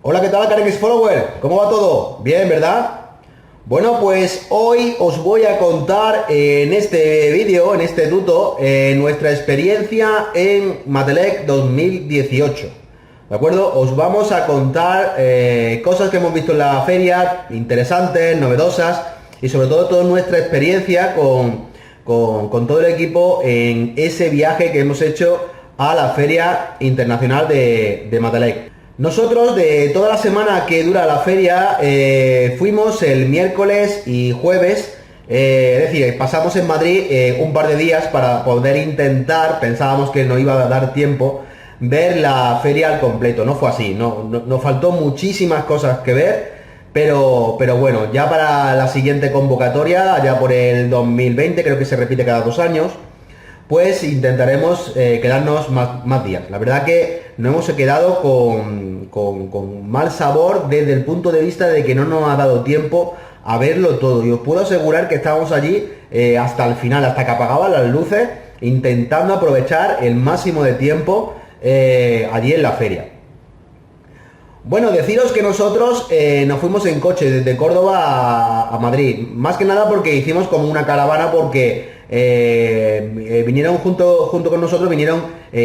Hola, ¿qué tal, Carex Follower? ¿Cómo va todo? Bien, ¿verdad? Bueno, pues hoy os voy a contar en este vídeo, en este tuto, nuestra experiencia en Matelec 2018. ¿De acuerdo? Os vamos a contar cosas que hemos visto en la feria, interesantes, novedosas, y sobre todo toda nuestra experiencia con todo el equipo en ese viaje que hemos hecho a la Feria Internacional de Matelec. Nosotros, de toda la semana que dura la feria, fuimos el miércoles y jueves, es decir, pasamos en Madrid un par de días para poder intentar, pensábamos que no iba a dar tiempo, ver la feria al completo. No fue así, nos faltó muchísimas cosas que ver, pero bueno, ya para la siguiente convocatoria, allá por el 2020, creo que se repite cada 2 años, pues intentaremos quedarnos más días. La verdad que nos hemos quedado con mal sabor desde el punto de vista de que no nos ha dado tiempo a verlo todo. Y os puedo asegurar que estábamos allí hasta el final, hasta que apagaban las luces, intentando aprovechar el máximo de tiempo allí en la feria. Bueno, deciros que nosotros nos fuimos en coche desde Córdoba a Madrid, más que nada porque hicimos como una caravana, porque vinieron junto con nosotros, vinieron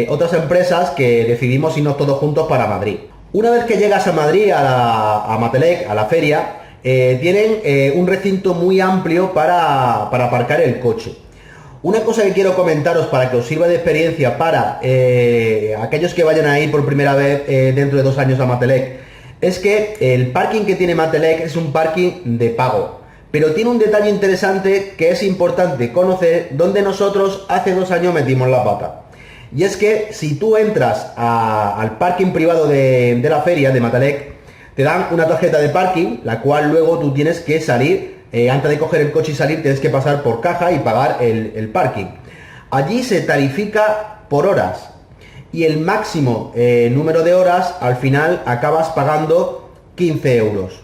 otras empresas que decidimos irnos todos juntos para Madrid. Una vez que llegas a Madrid, a Matelec, a la feria, tienen un recinto muy amplio para aparcar el coche. Una cosa que quiero comentaros para que os sirva de experiencia para aquellos que vayan a ir por primera vez dentro de 2 años a Matelec, es que el parking que tiene Matelec es un parking de pago. Pero tiene un detalle interesante que es importante conocer, donde nosotros hace 2 años metimos la pata. Y es que si tú entras al parking privado de la feria de Matelec, te dan una tarjeta de parking, la cual luego tú tienes que salir, antes de coger el coche y salir, tienes que pasar por caja y pagar el parking. Allí se tarifica por horas, y el máximo número de horas, al final acabas pagando 15 euros.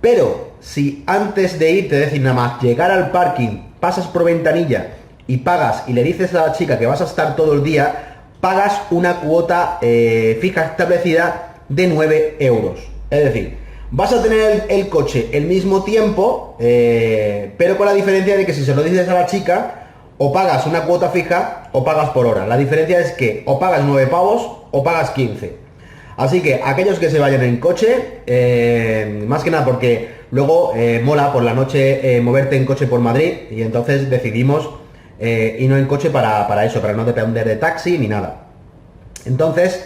Pero si antes de irte, es decir, nada más llegar al parking, pasas por ventanilla y pagas y le dices a la chica que vas a estar todo el día, pagas una cuota fija establecida de 9 euros. Es decir, vas a tener el coche el mismo tiempo, pero con la diferencia de que si se lo dices a la chica, o pagas una cuota fija o pagas por hora. La diferencia es que o pagas 9 pavos o pagas 15. Así que aquellos que se vayan en coche, más que nada porque luego mola por la noche moverte en coche por Madrid, y entonces decidimos irnos en coche para eso, para no depender de taxi ni nada. Entonces,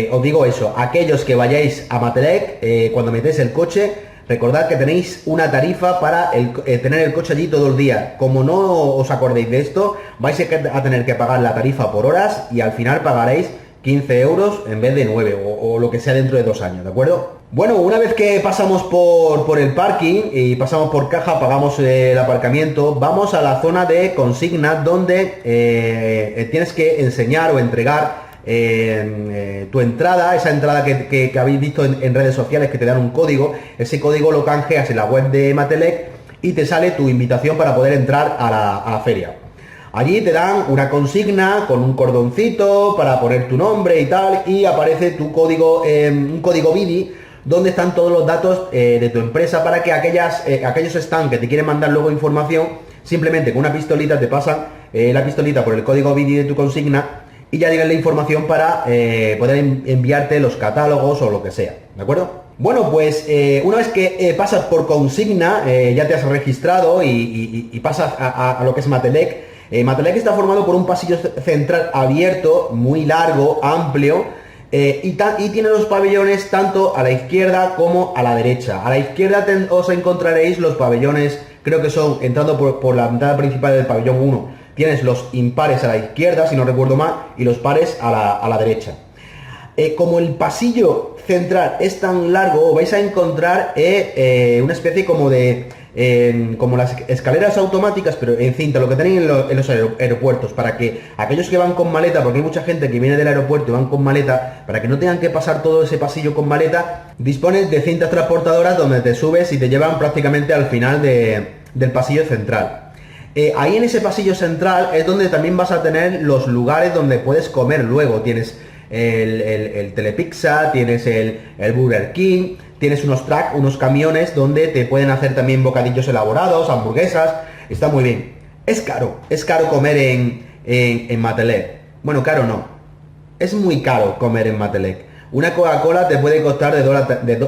os digo eso, aquellos que vayáis a Matelec, cuando metéis el coche, recordad que tenéis una tarifa para tener el coche allí todo el día. Como no os acordéis de esto, vais a tener que pagar la tarifa por horas y al final pagaréis 15 euros en vez de 9 o lo que sea dentro de 2 años, ¿de acuerdo? Bueno, una vez que pasamos por el parking y pasamos por caja, pagamos el aparcamiento, vamos a la zona de consigna, donde tienes que enseñar o entregar tu entrada, esa entrada que habéis visto en redes sociales, que te dan un código. Ese código lo canjeas en la web de Matelec y te sale tu invitación para poder entrar a la feria. Allí te dan una consigna con un cordoncito para poner tu nombre y tal, y aparece tu código, un código BIDI, donde están todos los datos de tu empresa, para que aquellos stands que te quieren mandar luego información, simplemente con una pistolita te pasan la pistolita por el código BIDI de tu consigna y ya llega la información para poder enviarte los catálogos o lo que sea, ¿de acuerdo? Bueno, pues una vez que pasas por consigna, ya te has registrado y pasas a lo que es Matelec. Matelec está formado por un pasillo central abierto, muy largo, amplio, y tiene los pabellones tanto a la izquierda como a la derecha. A la izquierda os encontraréis los pabellones, creo que son, entrando por la entrada principal del pabellón 1, tienes los impares a la izquierda, si no recuerdo mal, y los pares a la derecha. Como el pasillo central es tan largo, vais a encontrar una especie como de... como las escaleras automáticas, pero en cinta, lo que tenéis en los aeropuertos, para que aquellos que van con maleta, porque hay mucha gente que viene del aeropuerto y van con maleta, para que no tengan que pasar todo ese pasillo con maleta, dispones de cintas transportadoras donde te subes y te llevan prácticamente al final del pasillo central. Ahí en ese pasillo central es donde también vas a tener los lugares donde puedes comer luego. Tienes el Telepizza, tienes el Burger King, tienes unos camiones donde te pueden hacer también bocadillos elaborados, hamburguesas, está muy bien. Es caro comer en Matelec. Bueno, caro no, es muy caro comer en Matelec. Una Coca-Cola te puede costar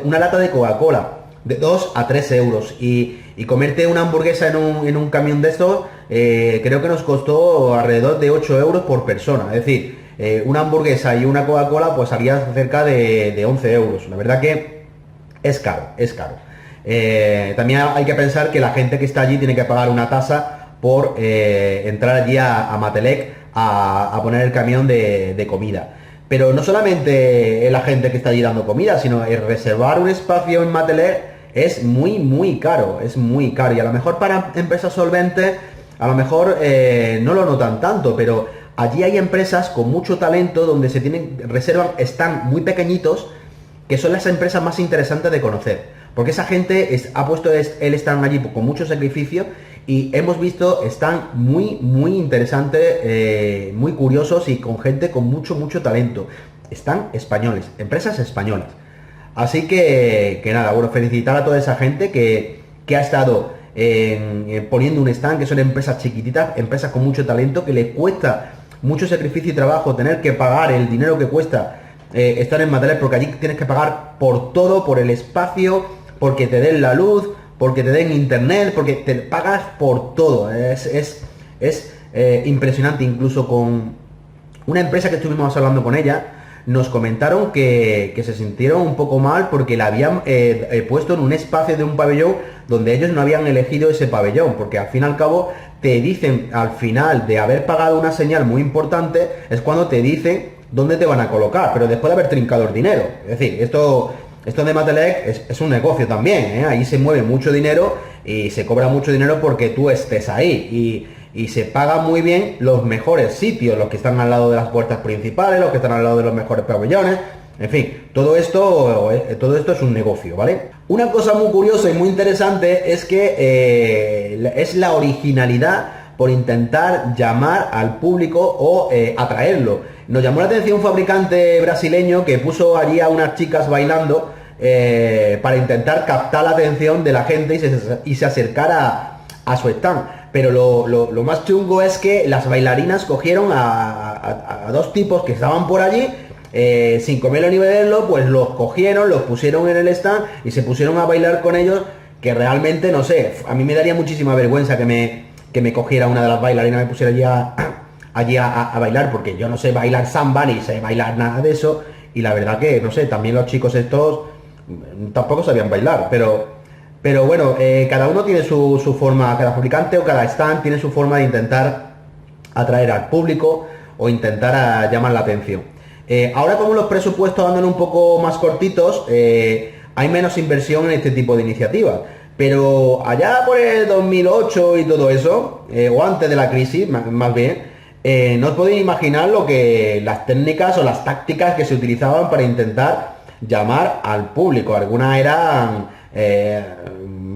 una lata de Coca-Cola de 2 a 3 euros y comerte una hamburguesa en un camión de estos creo que nos costó alrededor de 8 euros por persona. Es decir, una hamburguesa y una Coca-Cola pues salía cerca de 11 euros. La verdad que es caro, es caro. También hay que pensar que la gente que está allí tiene que pagar una tasa por entrar allí a Matelec a poner el camión de comida. Pero no solamente la gente que está allí dando comida, sino el reservar un espacio en Matelec es muy caro, es muy caro. Y a lo mejor para empresas solventes, a lo mejor no lo notan tanto, pero allí hay empresas con mucho talento donde reservan stands muy pequeñitos, que son las empresas más interesantes de conocer. Porque esa gente ha puesto el stand allí con mucho sacrificio y hemos visto stands muy interesantes, muy curiosos y con gente con mucho talento. Están españoles, empresas españolas. Así que nada, bueno, felicitar a toda esa gente que ha estado poniendo un stand, que son empresas chiquititas, empresas con mucho talento, que les cuesta mucho sacrificio y trabajo tener que pagar el dinero que cuesta estar en Matelec, porque allí tienes que pagar por todo, por el espacio, porque te den la luz, porque te den internet, porque te pagas por todo. Es impresionante. Incluso con una empresa que estuvimos hablando con ella, nos comentaron que se sintieron un poco mal porque la habían puesto en un espacio de un pabellón donde ellos no habían elegido ese pabellón, porque al fin y al cabo te dicen, al final de haber pagado una señal muy importante, es cuando te dicen dónde te van a colocar, pero después de haber trincado el dinero. Es decir, esto de Matelec es un negocio también, ¿eh? Ahí se mueve mucho dinero y se cobra mucho dinero porque tú estés ahí y se paga muy bien los mejores sitios, los que están al lado de las puertas principales, los que están al lado de los mejores pabellones. En fin, todo esto es un negocio, ¿vale? Una cosa muy curiosa y muy interesante es que es la originalidad por intentar llamar al público o atraerlo. Nos llamó la atención un fabricante brasileño que puso allí a unas chicas bailando para intentar captar la atención de la gente y se acercara a su stand. Pero lo más chungo es que las bailarinas cogieron a dos tipos que estaban por allí, sin comerlo ni beberlo, pues los cogieron, los pusieron en el stand y se pusieron a bailar con ellos, que realmente, no sé, a mí me daría muchísima vergüenza que me cogiera una de las bailarinas, me pusiera allí a bailar, porque yo no sé bailar samba ni sé bailar nada de eso, y la verdad que, no sé, también los chicos estos tampoco sabían bailar, pero bueno, cada uno tiene su forma, cada fabricante o cada stand tiene su forma de intentar atraer al público o intentar llamar la atención. Ahora, como los presupuestos andan un poco más cortitos, hay menos inversión en este tipo de iniciativas. Pero allá por el 2008 y todo eso, o antes de la crisis, más bien, no os podéis imaginar las técnicas o las tácticas que se utilizaban para intentar llamar al público. Algunas eran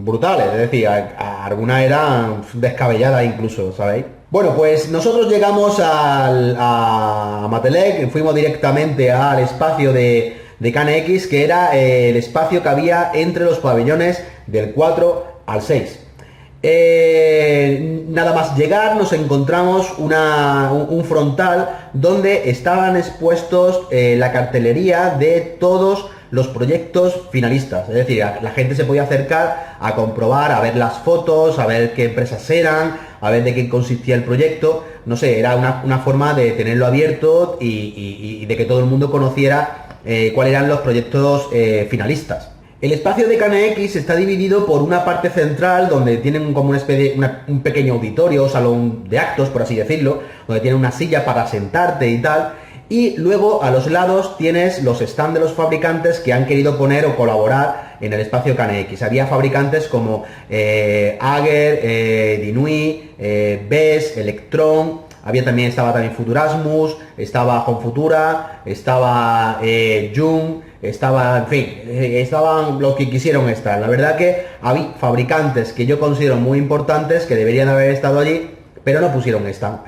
brutales, es decir, algunas eran descabelladas incluso, ¿sabéis? Bueno, pues nosotros llegamos a Matelec, fuimos directamente al espacio de KNX, que era el espacio que había entre los pabellones del 4 al 6. Nada más llegar nos encontramos un frontal donde estaban expuestos la cartelería de todos los proyectos finalistas. Es decir, la gente se podía acercar a comprobar, a ver las fotos, a ver qué empresas eran, a ver de qué consistía el proyecto. No sé, era una forma de tenerlo abierto y de que todo el mundo conociera cuáles eran los proyectos finalistas. El espacio de KNX está dividido por una parte central donde tienen como un pequeño auditorio, salón de actos, por así decirlo, donde tiene una silla para sentarte y tal. Y luego a los lados tienes los stands de los fabricantes que han querido poner o colaborar en el espacio KNX. Había fabricantes como Ager, Dinui, Bes, Electron. Estaba también Futurasmus, estaba Home Futura, estaba Jung, en fin, estaban los que quisieron estar. La verdad que había fabricantes que yo considero muy importantes que deberían haber estado allí, pero no pusieron stand.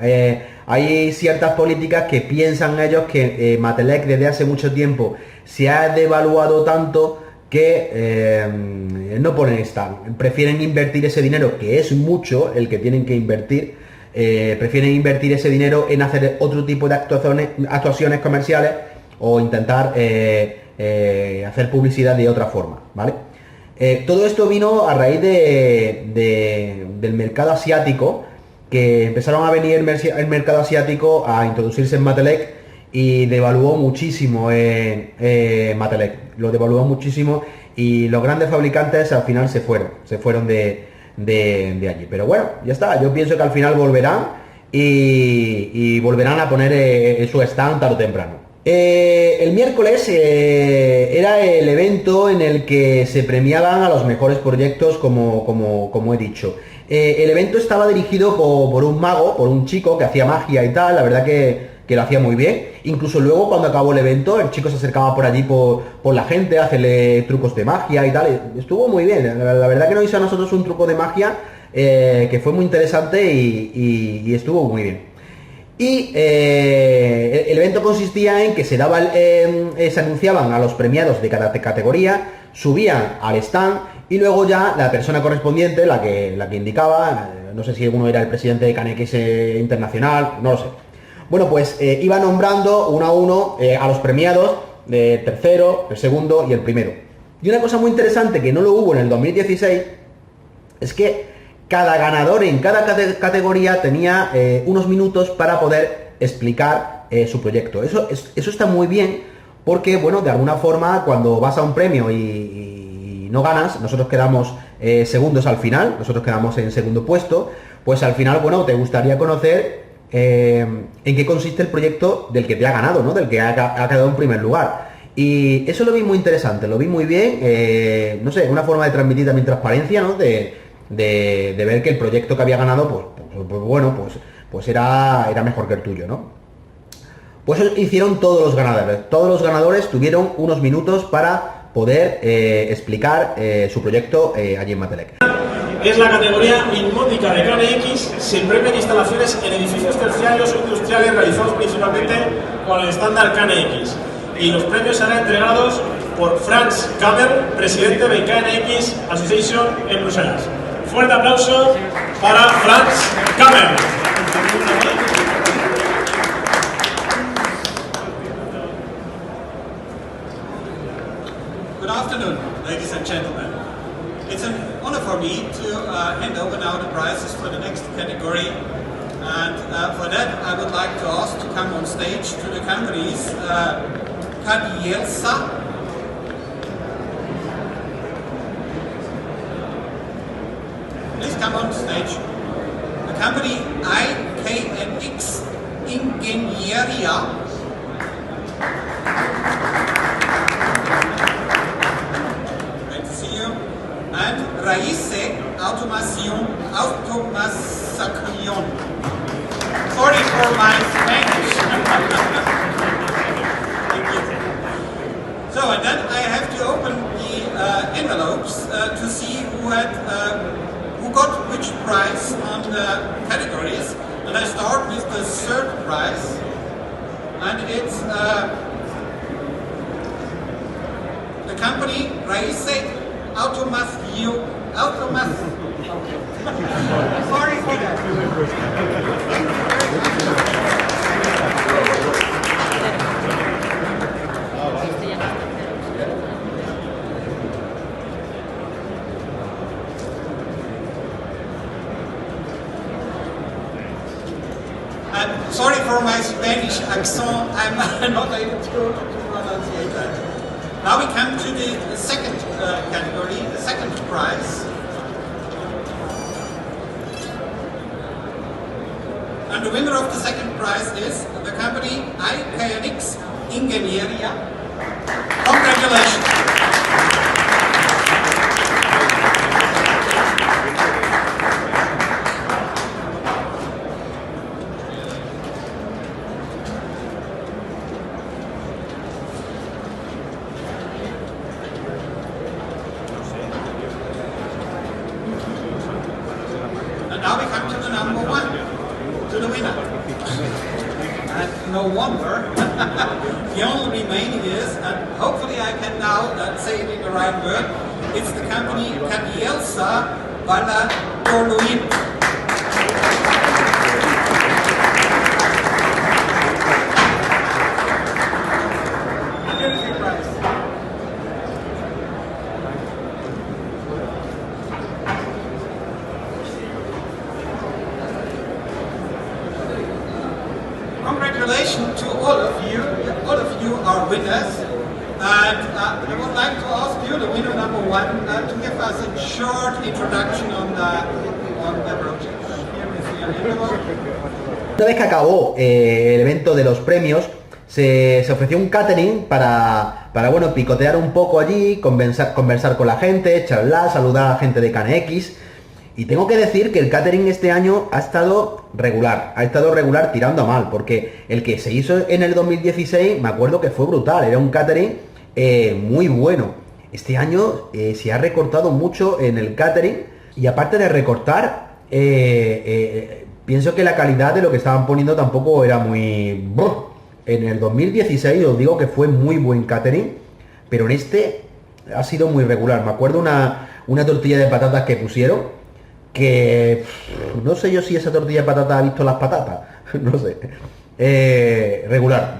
Hay ciertas políticas que piensan ellos que Matelec desde hace mucho tiempo se ha devaluado tanto que no ponen stand. Prefieren invertir ese dinero, que es mucho el que tienen que invertir, prefieren invertir ese dinero en hacer otro tipo de actuaciones comerciales o intentar hacer publicidad de otra forma, ¿vale? Todo esto vino a raíz del mercado asiático, que empezaron a venir el mercado asiático a introducirse en Matelec y devaluó muchísimo Matelec, lo devaluó muchísimo y los grandes fabricantes al final se fueron de allí. Pero bueno, ya está, yo pienso que al final volverán y volverán a poner su stand tarde o temprano. El miércoles era el evento en el que se premiaban a los mejores proyectos, como he dicho. El evento estaba dirigido por un mago, por un chico que hacía magia y tal, la verdad que lo hacía muy bien. Incluso luego, cuando acabó el evento, el chico se acercaba por allí por la gente a hacerle trucos de magia y tal. Estuvo muy bien, la verdad que nos hizo a nosotros un truco de magia que fue muy interesante y estuvo muy bien. Y el evento consistía en que se anunciaban a los premiados de cada categoría, subían al stand y luego ya la persona correspondiente, la que indicaba, no sé si uno era el presidente de KNX Internacional, no lo sé. Bueno, pues iba nombrando uno a uno a los premiados, el tercero, el segundo y el primero. Y una cosa muy interesante que no lo hubo en el 2016 es que cada ganador en cada categoría tenía unos minutos para poder explicar su proyecto. Eso está muy bien porque, bueno, de alguna forma cuando vas a un premio y no ganas, nosotros quedamos segundos al final, nosotros quedamos en segundo puesto, pues al final, bueno, te gustaría conocer en qué consiste el proyecto del que te ha ganado, ¿no? Del que ha quedado en primer lugar. Y eso lo vi muy interesante, lo vi muy bien, no sé, una forma de transmitir también transparencia, ¿no? De ver que el proyecto que había ganado, pues era mejor que el tuyo, ¿no? Pues eso hicieron todos los ganadores. Todos los ganadores tuvieron unos minutos para poder explicar su proyecto allí en Matelec. Es la categoría Inmótica de KNX, se premian instalaciones en edificios terciarios o industriales realizados principalmente con el estándar KNX. Y los premios serán entregados por Franz Kammer, presidente de KNX Association en Bruselas. Fuerte aplauso para Franz Kammer. Good afternoon, ladies and gentlemen. It's an honor for me to hand over now the prizes for the next category. And for that, I would like to ask to come on stage to the companies Kadielsa, please come on stage. The company IKNX Ingenieria. Great to see you. And Raíce Automación. Sorry for my Spanish. Thank you. So, and then I have to open the envelopes to see who got which prize on the categories. And I start with the third prize, and it's the company Raíce Automación. Sorry for that. Sorry for my Spanish accent, I'm not able to pronunciate that. Now we come to the second category, the second prize. And the winner of the second prize is the company IKNX Ingenieria. Congratulations. And now we come to the number one. wonder. The only remaining is, and hopefully I can now say it in the right word, it's the company Cabielsa Valladolid. Here's your prize. Congratulations to all of you. All of you are winners. And I would like to ask you, the winner number one, to give us a short introduction on the project. Here we see an envelope. Una vez que acabó el evento de los premios, se ofreció un catering para bueno, picotear un poco allí, conversar con la gente, charlar, saludar a la gente de CaneX. Y tengo que decir que el catering este año ha estado regular tirando a mal, porque el que se hizo en el 2016 me acuerdo que fue brutal, era un catering muy bueno. Este año se ha recortado mucho en el catering y aparte de recortar, pienso que la calidad de lo que estaban poniendo tampoco era muy... En el 2016 os digo que fue muy buen catering, pero en este ha sido muy regular. Me acuerdo una tortilla de patatas que pusieron, que no sé yo si esa tortilla de patata ha visto las patatas, no sé. Regular.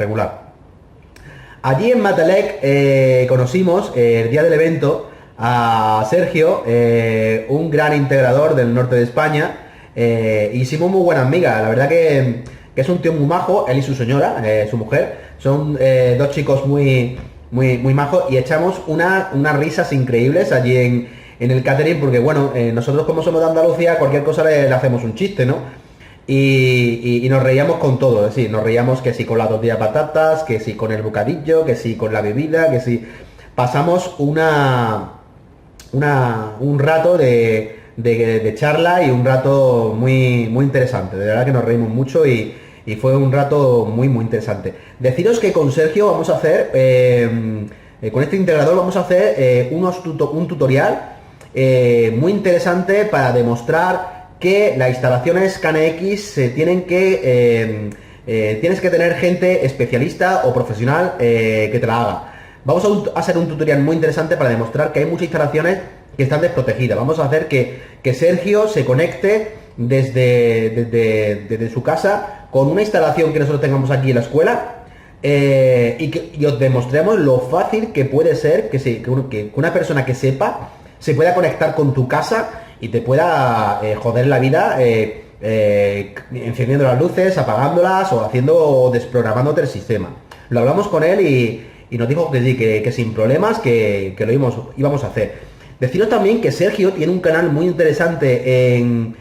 Allí en Matelec conocimos el día del evento a Sergio, un gran integrador del norte de España. Hicimos muy buenas migas, la verdad que es un tío muy majo, él y su señora, su mujer, son dos chicos muy majos y echamos unas risas increíbles allí en el catering, porque bueno, nosotros como somos de Andalucía, cualquier cosa le hacemos un chiste, ¿no? Y nos reíamos con todo, es decir, nos reíamos que si con la tortilla de patatas, que si con el bocadillo, que si con la bebida, que si... Pasamos un rato de charla y un rato muy interesante, de verdad que nos reímos mucho y fue un rato muy interesante. Deciros que con Sergio vamos a hacer, con este integrador vamos a hacer un tutorial muy interesante para demostrar que las instalaciones CaneX tienes que tener gente especialista o profesional que te la haga. Vamos a hacer un tutorial muy interesante para demostrar que hay muchas instalaciones que están desprotegidas. Vamos a hacer que Sergio se conecte desde su casa con una instalación que nosotros tengamos aquí en la escuela y os demostremos lo fácil que puede ser que una persona que sepa se pueda conectar con tu casa y te pueda joder la vida encendiendo las luces, apagándolas o desprogramándote el sistema. Lo hablamos con él y nos dijo que sí, que sin problemas que lo íbamos a hacer. Deciros también que Sergio tiene un canal muy interesante en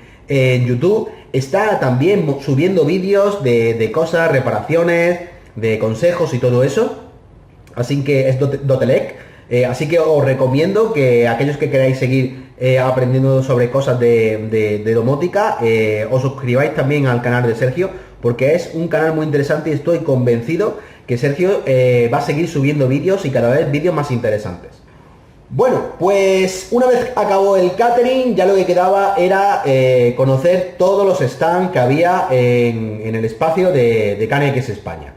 YouTube. Está también subiendo vídeos de cosas, reparaciones, de consejos y todo eso. Así que es Dotelec. Así que os recomiendo que aquellos que queráis seguir aprendiendo sobre cosas de domótica, os suscribáis también al canal de Sergio, porque es un canal muy interesante y estoy convencido que Sergio va a seguir subiendo vídeos y cada vez vídeos más interesantes. Bueno, pues una vez acabó el catering, ya lo que quedaba era conocer todos los stands que había en el espacio de CaneX España.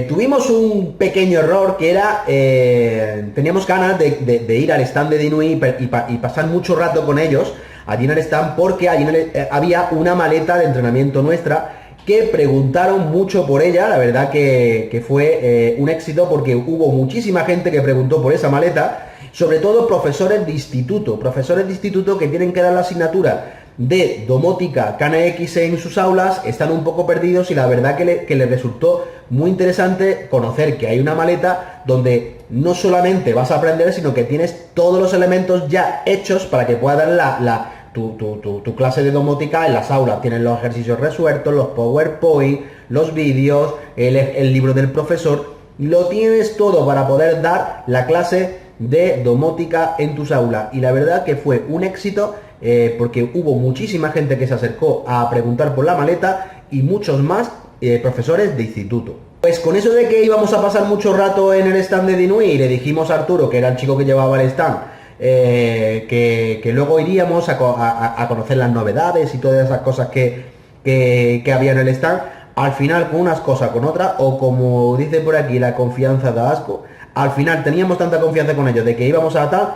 Tuvimos un pequeño error que era, teníamos ganas de ir al stand de Dinui y pasar mucho rato con ellos allí en el stand, porque allí había una maleta de entrenamiento nuestra que preguntaron mucho por ella. La verdad que fue un éxito, porque hubo muchísima gente que preguntó por esa maleta, sobre todo profesores de instituto que tienen que dar la asignatura de domótica CaneX en sus aulas, están un poco perdidos y la verdad que les resultó muy interesante conocer que hay una maleta donde no solamente vas a aprender, sino que tienes todos los elementos ya hechos para que puedas dar tu clase de domótica en las aulas. Tienes los ejercicios resueltos, los PowerPoint, los vídeos, el libro del profesor, lo tienes todo para poder dar la clase de domótica en tus aulas. Y la verdad que fue un éxito, porque hubo muchísima gente que se acercó a preguntar por la maleta y muchos más profesores de instituto. Pues con eso de que íbamos a pasar mucho rato en el stand de Dinui, y le dijimos a Arturo, que era el chico que llevaba el stand, que luego iríamos a conocer las novedades y todas esas cosas que había en el stand. al final con unas cosas, con otras, o como dice por aquí, la confianza da asco, al final teníamos tanta confianza con ellos de que íbamos a tal,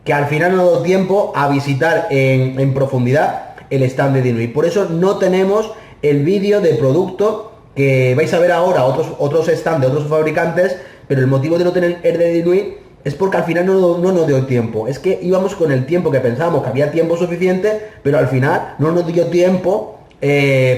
que al final no dio tiempo a visitar en profundidad el stand de Dinui. Por eso no tenemos el vídeo de producto que vais a ver ahora, otros stands de otros fabricantes, pero el motivo de no tener el de Dinui es porque al final no nos dio tiempo. Es que íbamos con el tiempo que pensábamos que había tiempo suficiente, pero al final no nos dio tiempo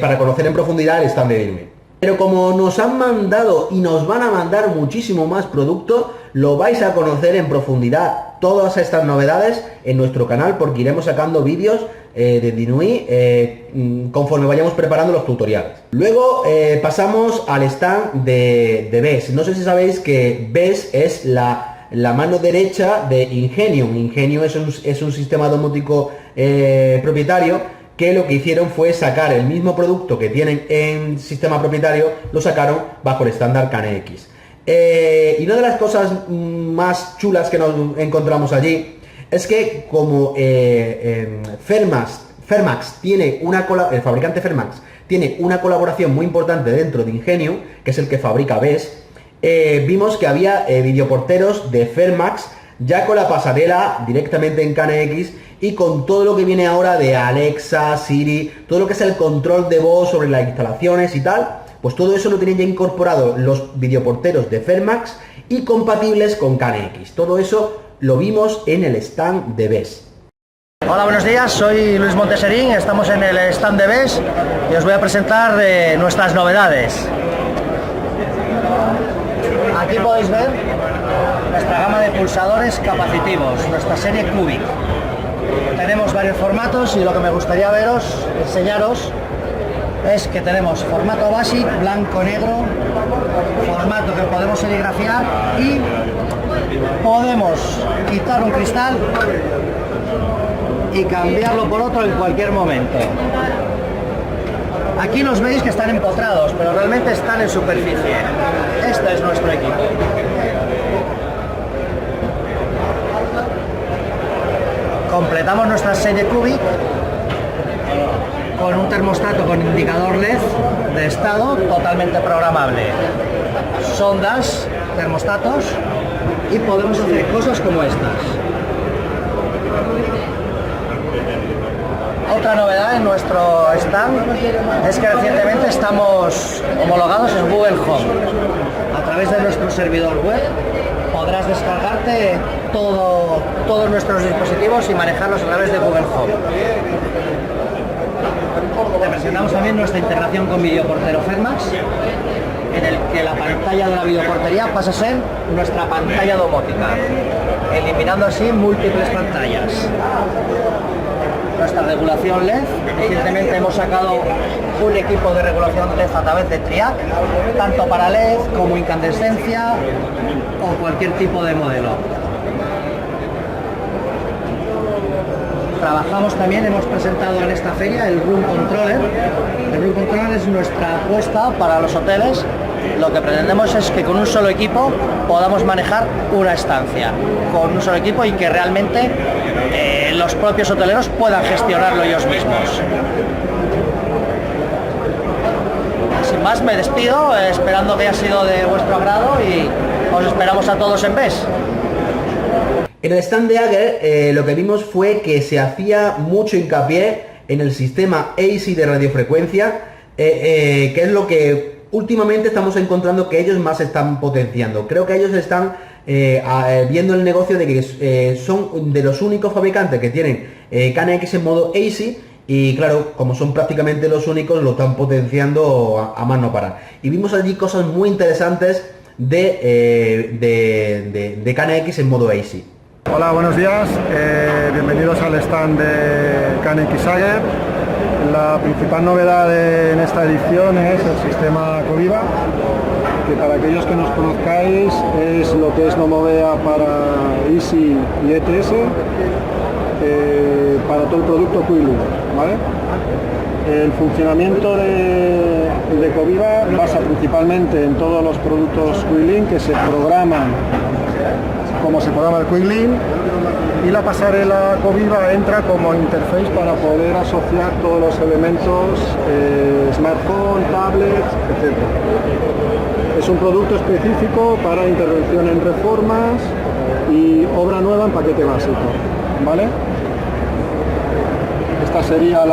para conocer en profundidad el stand de Dinui. Pero como nos han mandado y nos van a mandar muchísimo más producto, lo vais a conocer en profundidad todas estas novedades en nuestro canal, porque iremos sacando vídeos de Dinui conforme vayamos preparando los tutoriales. Luego pasamos al stand de BES. No sé si sabéis que BES es la mano derecha de Ingenium. Ingenium es un sistema domótico propietario, que lo que hicieron fue sacar el mismo producto que tienen en sistema propietario, lo sacaron bajo el estándar KNX. Y una de las cosas más chulas que nos encontramos allí es que como Fermax tiene el fabricante Fermax tiene una colaboración muy importante dentro de Ingenium, que es el que fabrica BES, vimos que había videoporteros de Fermax ya con la pasarela directamente en KNX y con todo lo que viene ahora de Alexa, Siri, todo lo que es el control de voz sobre las instalaciones y tal, pues todo eso lo tienen ya incorporado los videoporteros de Fermax y compatibles con KNX. Todo eso lo vimos en el stand de BES. Hola, buenos días, soy Luis Monteserín, estamos en el stand de BES y os voy a presentar nuestras novedades. Aquí podéis ver nuestra gama de pulsadores capacitivos, nuestra serie Cubic. Tenemos varios formatos y lo que me gustaría enseñaros es que tenemos formato basic, blanco-negro, formato que podemos serigrafiar y podemos quitar un cristal y cambiarlo por otro en cualquier momento. Aquí los veis que están empotrados, pero realmente están en superficie. Este es nuestro equipo. Completamos nuestra serie Cubic con un termostato con indicador LED de estado totalmente programable. Sondas, termostatos y podemos hacer cosas como estas. Otra novedad en nuestro stand es que recientemente estamos homologados en Google Home. A través de nuestro servidor web podrás descargarte todos nuestros dispositivos y manejarlos a través de Google Home. Te presentamos también nuestra integración con videoportero Fermax, en el que la pantalla de la videoportería pasa a ser nuestra pantalla domótica, eliminando así múltiples pantallas. Nuestra regulación LED, recientemente hemos sacado un equipo de regulación LED a través de TRIAC, tanto para LED como incandescencia o cualquier tipo de modelo. Trabajamos también, hemos presentado en esta feria el Room Controller. El Room Controller es nuestra apuesta para los hoteles. Lo que pretendemos es que con un solo equipo podamos manejar una estancia, con un solo equipo, y que realmente los propios hoteleros puedan gestionarlo ellos mismos. Sin más, me despido, esperando que haya sido de vuestro agrado, y os esperamos a todos en BES. En el stand de Ager lo que vimos fue que se hacía mucho hincapié en el sistema AC de radiofrecuencia, que es lo que últimamente estamos encontrando que ellos más están potenciando. Creo que ellos están viendo el negocio de que son de los únicos fabricantes que tienen KNX en modo AC, y claro, como son prácticamente los únicos, lo están potenciando a más no parar. Y vimos allí cosas muy interesantes de KNX en modo AC. Hola, buenos días, bienvenidos al stand de KNX Ager. La principal novedad en esta edición es el sistema Coviva, que para aquellos que nos conozcáis es lo que es Nomovea para Easy y ETS, para todo el producto Quilum, ¿vale? El funcionamiento de Coviva basa principalmente en todos los productos Quilum que se programan como se programa el Quick Link, y la pasarela Coviva entra como interface para poder asociar todos los elementos, smartphone, tablets, etc. Es un producto específico para intervención en reformas y obra nueva en paquete básico, ¿vale? Esta sería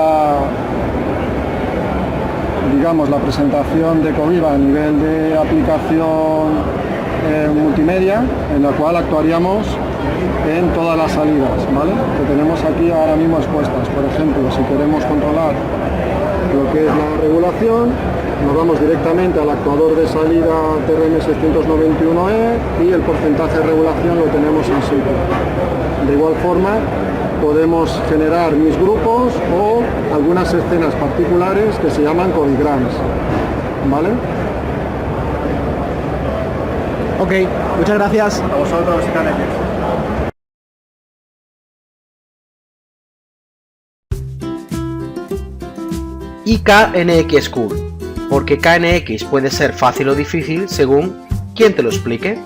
digamos, la presentación de Coviva a nivel de aplicación multimedia, en la cual actuaríamos en todas las salidas, ¿vale? Que tenemos aquí ahora mismo expuestas. Por ejemplo, si queremos controlar lo que es la regulación, nos vamos directamente al actuador de salida TRM691E y el porcentaje de regulación lo tenemos en sitio. De igual forma, podemos generar mis grupos o algunas escenas particulares que se llaman Covigrams, ¿vale? Ok, muchas gracias. A vosotros, KNX. Y KNX School, porque KNX puede ser fácil o difícil según quien te lo explique.